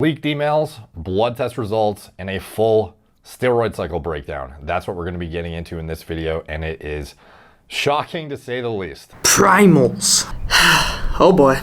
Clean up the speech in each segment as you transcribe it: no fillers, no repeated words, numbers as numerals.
Leaked emails, blood test results, and a full steroid cycle breakdown. That's what we're going to be getting into in this video, and it is shocking to say the least. Primals. Oh boy.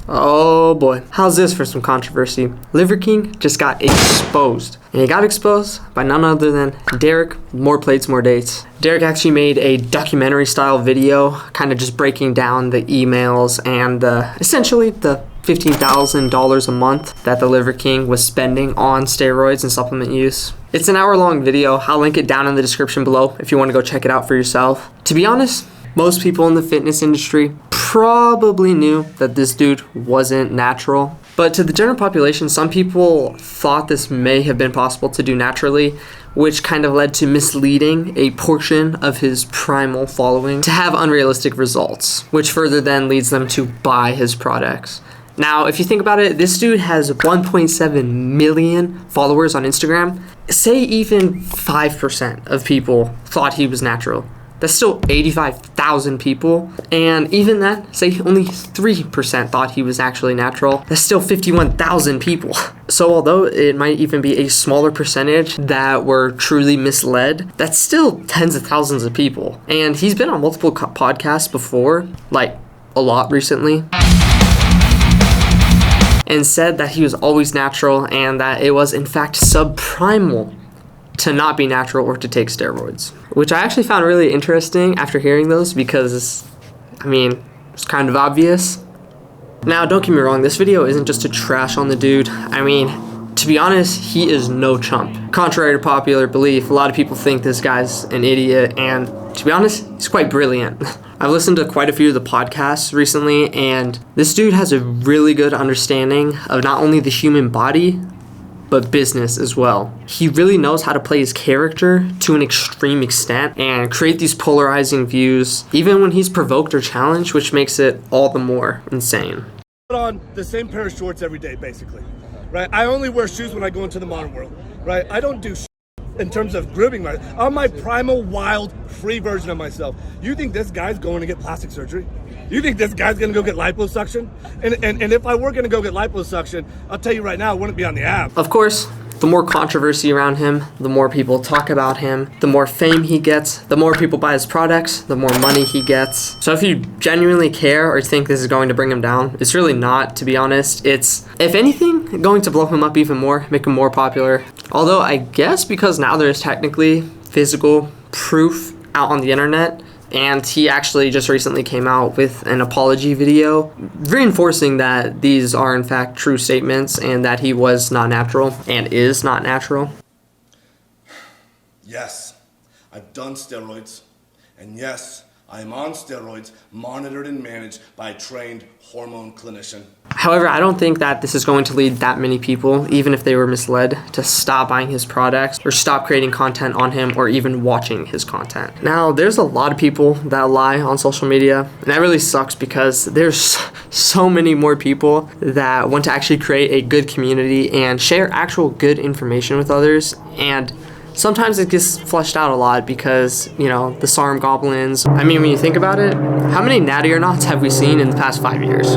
Oh boy. How's this for some controversy? Liver King just got exposed. And he got exposed by none other than Derek, More Plates, More Dates. Derek actually made a documentary style video, kind of just breaking down the emails and essentially the $15,000 a month that the Liver King was spending on steroids and supplement use. It's an hour-long video. I'll link it down in the description below if you want to go check it out for yourself. To be honest, most people in the fitness industry probably knew that this dude wasn't natural. But to the general population, some people thought this may have been possible to do naturally, which kind of led to misleading a portion of his primal following to have unrealistic results, which further then leads them to buy his products. Now, if you think about it, this dude has 1.7 million followers on Instagram. Say even 5% of people thought he was natural. That's still 85,000 people. And even that, say only 3% thought he was actually natural. That's still 51,000 people. So although it might even be a smaller percentage that were truly misled, that's still tens of thousands of people. And he's been on multiple podcasts before, like a lot recently, and said that he was always natural and that it was in fact subprimal to not be natural or to take steroids, which I actually found really interesting after hearing those because, I mean, it's kind of obvious. Now, don't get me wrong, this video isn't just to trash on the dude. I mean, to be honest, he is no chump. Contrary to popular belief, a lot of people think this guy's an idiot, and to be honest, he's quite brilliant. I've listened to quite a few of the podcasts recently, and this dude has a really good understanding of not only the human body, but business as well. He really knows how to play his character to an extreme extent and create these polarizing views, even when he's provoked or challenged, which makes it all the more insane. Put on the same pair of shorts every day, basically, right? I only wear shoes when I go into the modern world, right? I don't do in terms of grooming myself. I'm my primal, wild, free version of myself. You think this guy's going to get plastic surgery? You think this guy's gonna go get liposuction? And if I were gonna go get liposuction, I'll tell you right now, it wouldn't be on the app. Of course, the more controversy around him, the more people talk about him, the more fame he gets, the more people buy his products, the more money he gets. So if you genuinely care or think this is going to bring him down, it's really not, to be honest. It's, if anything, going to blow him up even more, make him more popular. Although I guess because now there's technically physical proof out on the internet, and he actually just recently came out with an apology video reinforcing that these are in fact true statements and that he was not natural and is not natural. Yes, I've done steroids, and yes, I am on steroids, monitored and managed by a trained hormone clinician. However, I don't think that this is going to lead that many people, even if they were misled, to stop buying his products or stop creating content on him or even watching his content. Now, there's a lot of people that lie on social media, and that really sucks because there's so many more people that want to actually create a good community and share actual good information with others, and sometimes it gets flushed out a lot because, you know, the SARM goblins. I mean, when you think about it, how many natty or nots have we seen in the past 5 years?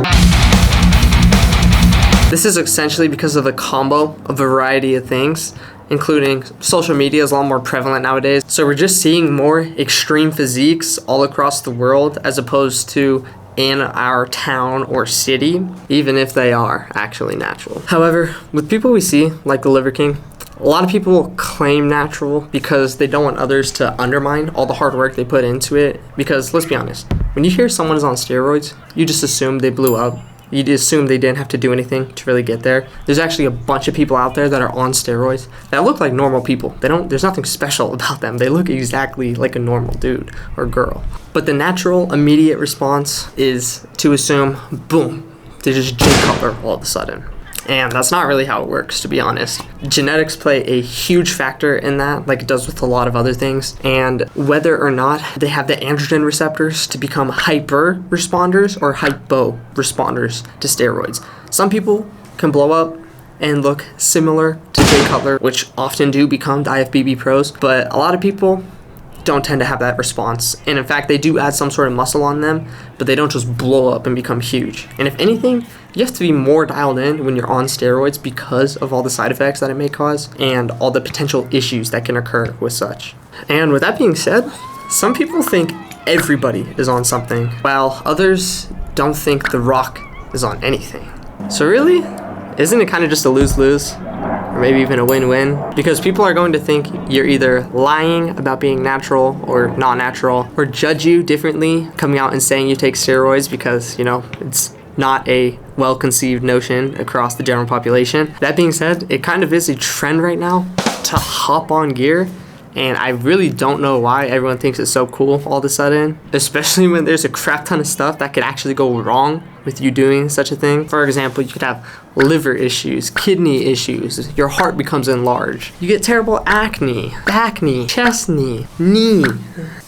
This is essentially because of the combo of a variety of things, including social media is a lot more prevalent nowadays. So we're just seeing more extreme physiques all across the world as opposed to in our town or city, even if they are actually natural. However, with people we see, like the Liver King, a lot of people claim natural because they don't want others to undermine all the hard work they put into it. Because let's be honest, when you hear someone is on steroids, you just assume they blew up. You assume they didn't have to do anything to really get there. There's actually a bunch of people out there that are on steroids that look like normal people. There's nothing special about them. They look exactly like a normal dude or girl. But the natural immediate response is to assume, boom, they just Jay Cutler all of a sudden. And that's not really how it works, to be honest. Genetics play a huge factor in that, like it does with a lot of other things. And whether or not they have the androgen receptors to become hyper responders or hypo responders to steroids. Some people can blow up and look similar to Jay Cutler, which often do become the IFBB pros, but a lot of people don't tend to have that response. And in fact, they do add some sort of muscle on them, but they don't just blow up and become huge. And if anything, you have to be more dialed in when you're on steroids because of all the side effects that it may cause and all the potential issues that can occur with such. And with that being said, some people think everybody is on something, while others don't think The Rock is on anything. So really, isn't it kind of just a lose-lose? Or maybe even a win-win? Because people are going to think you're either lying about being natural or not natural, or judge you differently coming out and saying you take steroids because, you know, it's not a well-conceived notion across the general population. That being said, it kind of is a trend right now to hop on gear, and I really don't know why everyone thinks it's so cool all of a sudden, especially when there's a crap ton of stuff that could actually go wrong with you doing such a thing. For example, you could have liver issues, kidney issues, your heart becomes enlarged, you get terrible acne, back knee, chest knee,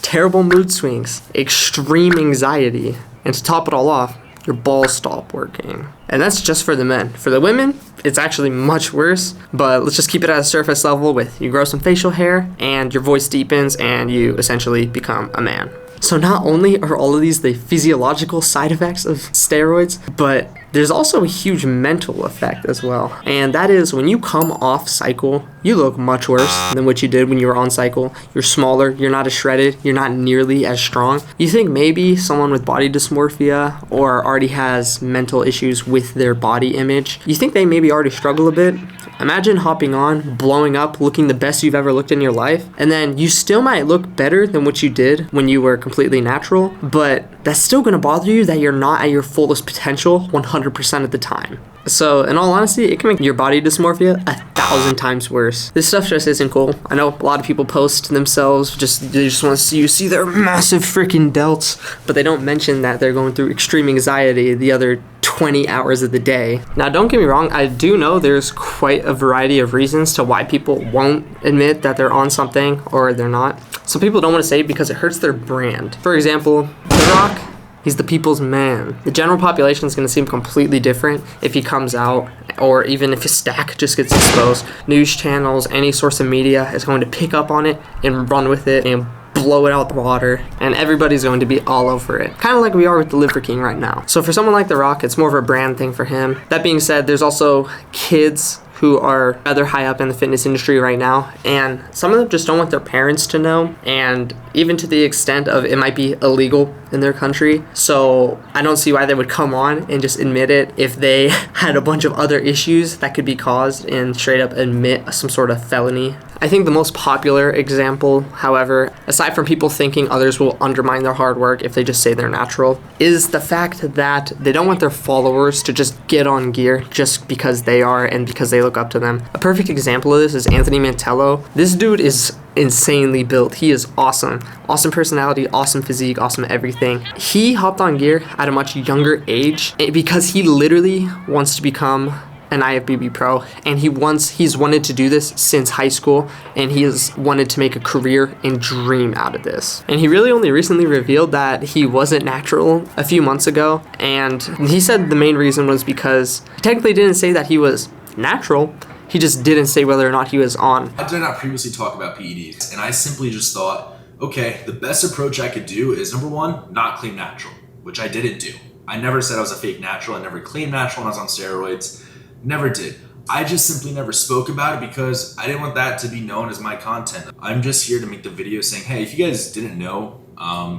terrible mood swings, extreme anxiety, and to top it all off, your balls stop working. And that's just for the men. For the women, it's actually much worse, but let's just keep it at a surface level with you grow some facial hair and your voice deepens and you essentially become a man. So not only are all of these the physiological side effects of steroids, but there's also a huge mental effect as well. And that is when you come off cycle, you look much worse than what you did when you were on cycle. You're smaller, you're not as shredded, you're not nearly as strong. You think maybe someone with body dysmorphia or already has mental issues with their body image, you think they maybe already struggle a bit? Imagine hopping on, blowing up, looking the best you've ever looked in your life, and then you still might look better than what you did when you were completely natural, but that's still gonna bother you that you're not at your fullest potential 100% of the time. So in all honesty, it can make your body dysmorphia 1,000 times worse. This stuff just isn't cool. I know a lot of people post themselves, they just want to see their massive freaking delts, but they don't mention that they're going through extreme anxiety the other 20 hours of the day. Now don't get me wrong, I do know there's quite a variety of reasons to why people won't admit that they're on something or they're not. Some people don't want to say it because it hurts their brand. For example, The Rock, he's the people's man. The general population is going to seem completely different if he comes out, or even if his stack just gets exposed. News channels, any source of media is going to pick up on it and run with it and blow it out the water, and everybody's going to be all over it. Kind of like we are with the Liver King right now. So for someone like The Rock, it's more of a brand thing for him. That being said, there's also kids who are rather high up in the fitness industry right now, and some of them just don't want their parents to know, and even to the extent of it might be illegal in their country. So I don't see why they would come on and just admit it if they had a bunch of other issues that could be caused and straight up admit some sort of felony. I think the most popular example, however, aside from people thinking others will undermine their hard work if they just say they're natural, is the fact that they don't want their followers to just get on gear just because they are and because they look up to them. A perfect example of this is Anthony Mantello. This dude is insanely built. He is awesome. Awesome personality, awesome physique, awesome everything. He hopped on gear at a much younger age because he literally wants to become an IFBB pro, and he's wanted to do this since high school, and he has wanted to make a career and dream out of this. And he really only recently revealed that he wasn't natural a few months ago, and he said the main reason was because he technically didn't say that he was natural, he just didn't say whether or not he was on. I did not previously talk about PEDs, and I simply just thought, okay, the best approach I could do is, number one, not claim natural, which I didn't do. I never said I was a fake natural. I never claimed natural when I was on steroids. Never did. I just simply never spoke about it because I didn't want that to be known as my content. I'm just here to make the video saying, hey, if you guys didn't know,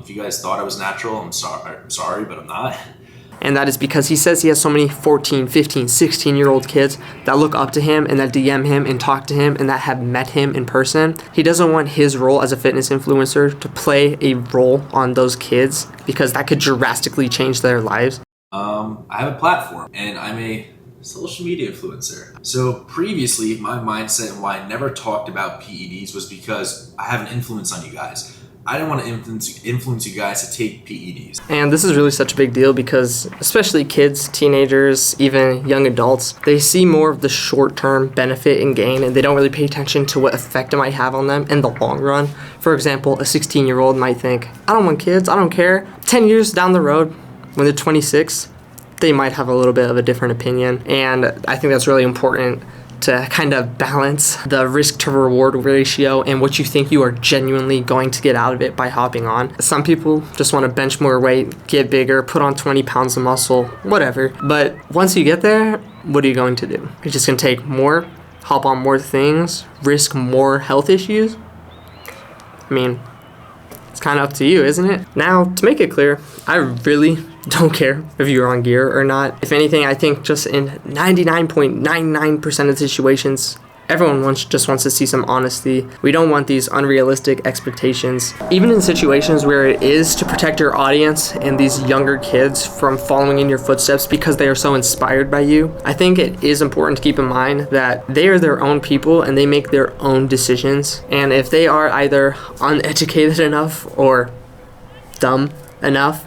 if you guys thought I was natural, I'm sorry, but I'm not. And that is because he says he has so many 14, 15, 16-year-old kids that look up to him and that DM him and talk to him and that have met him in person. He doesn't want his role as a fitness influencer to play a role on those kids because that could drastically change their lives. I have a platform and I'm a social media influencer. So previously, my mindset and why I never talked about PEDs was because I have an influence on you guys. I didn't want to influence you guys to take PEDs. And this is really such a big deal because especially kids, teenagers, even young adults, they see more of the short-term benefit and gain, and they don't really pay attention to what effect it might have on them in the long run. For example, a 16-year-old might think, I don't want kids, I don't care. 10 years down the road, when they're 26, they might have a little bit of a different opinion. And I think that's really important to kind of balance the risk to reward ratio and what you think you are genuinely going to get out of it by hopping on. Some people just want to bench more weight, get bigger, put on 20 pounds of muscle, whatever. But once you get there, what are you going to do? You're just going to take more, hop on more things, risk more health issues? I mean, it's kind of up to you, isn't it? Now, to make it clear, I really don't care if you're on gear or not. If anything, I think just in 99.99% of situations, everyone just wants to see some honesty. We don't want these unrealistic expectations. Even in situations where it is to protect your audience and these younger kids from following in your footsteps because they are so inspired by you, I think it is important to keep in mind that they are their own people and they make their own decisions. And if they are either uneducated enough or dumb enough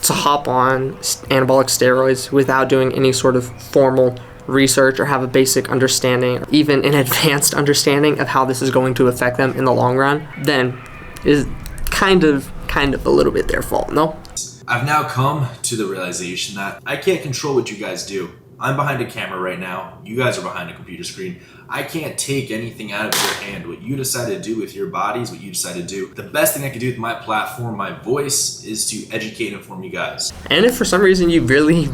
to hop on anabolic steroids without doing any sort of formal research or have a basic understanding, even an advanced understanding of how this is going to affect them in the long run, then is kind of a little bit their fault, no? I've now come to the realization that I can't control what you guys do. I'm behind a camera right now. You guys are behind a computer screen. I can't take anything out of your hand. What you decide to do with your bodies, what you decide to do. The best thing I can do with my platform, my voice, is to educate and inform you guys. And if for some reason you really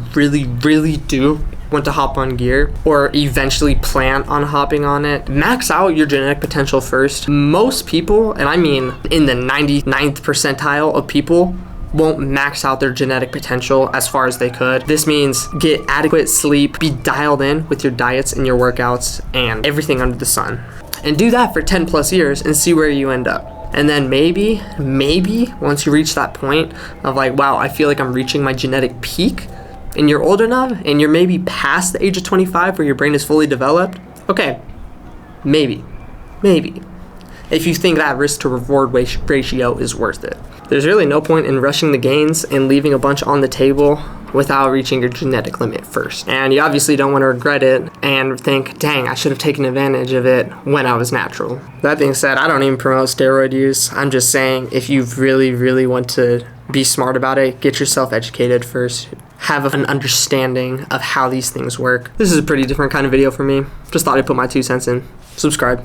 do want to hop on gear or eventually plan on hopping on it, max out your genetic potential first. Most people, and I mean in the 99th percentile of people, won't max out their genetic potential as far as they could. This means get adequate sleep, be dialed in with your diets and your workouts and everything under the sun. And do that for 10 plus years and see where you end up. And then maybe once you reach that point of like, wow, I feel like I'm reaching my genetic peak, and you're old enough and you're maybe past the age of 25 where your brain is fully developed, okay, maybe. If you think that risk to reward ratio is worth it. There's really no point in rushing the gains and leaving a bunch on the table without reaching your genetic limit first. And you obviously don't want to regret it and think, dang, I should have taken advantage of it when I was natural. That being said, I don't even promote steroid use. I'm just saying if you really want to be smart about it, get yourself educated first. Have an understanding of how these things work. This is a pretty different kind of video for me. Just thought I'd put my 2 cents in. Subscribe.